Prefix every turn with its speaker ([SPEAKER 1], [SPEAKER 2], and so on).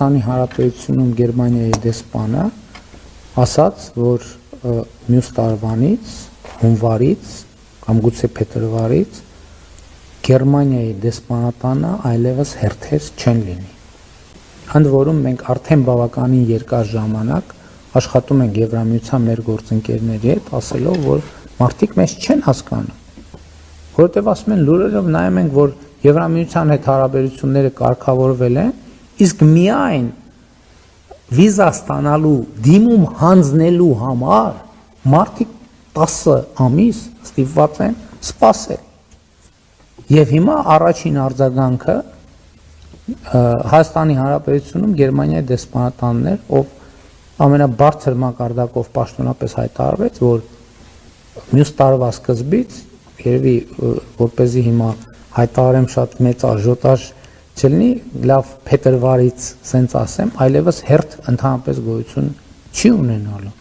[SPEAKER 1] Հայաստանի Հանրապետությունում Գերմանիայի դեսպանը ասաց, որ մյուս տարվանից, հունվարից կամ գուցե փետրվարից Գերմանիայի դեսպանատանը այլևս հերթեր չեն լինի։ Ընդ որում մենք արդեն բավականին երկար ժամանակ աշխատում ենք Եվրամիության մեր գործընկերների հետ, ասելով, որ մարդիկ մեզ չեն հասկանում, որովհետև ասում են լուրերով նայում ենք, որ Եվրամիության հետ հարաբերությունները կարգավորվել են, իսկ միայն վիզա ստանալու դիմում հանձնելու համար մարդիկ 10 ամիս ստիպված են սպասել։ Եվ հիմա առաջին արձագանքը Հայաստանի Հանրապետությունում Գերմանիայի դեսպանատանն էր, ով ամենաբարձր մակարդակով պաշտոնապես հայտարարվեց, որ մյուս տարվա սկզբից, երևի որպեսզի հիմա հայտարարեմ շատ մեծ աժոտաժ չլինի, լավ փետրվարից սենց ասեմ, այլևս հերթ ընդհանրապես գոյություն չի ունենալու։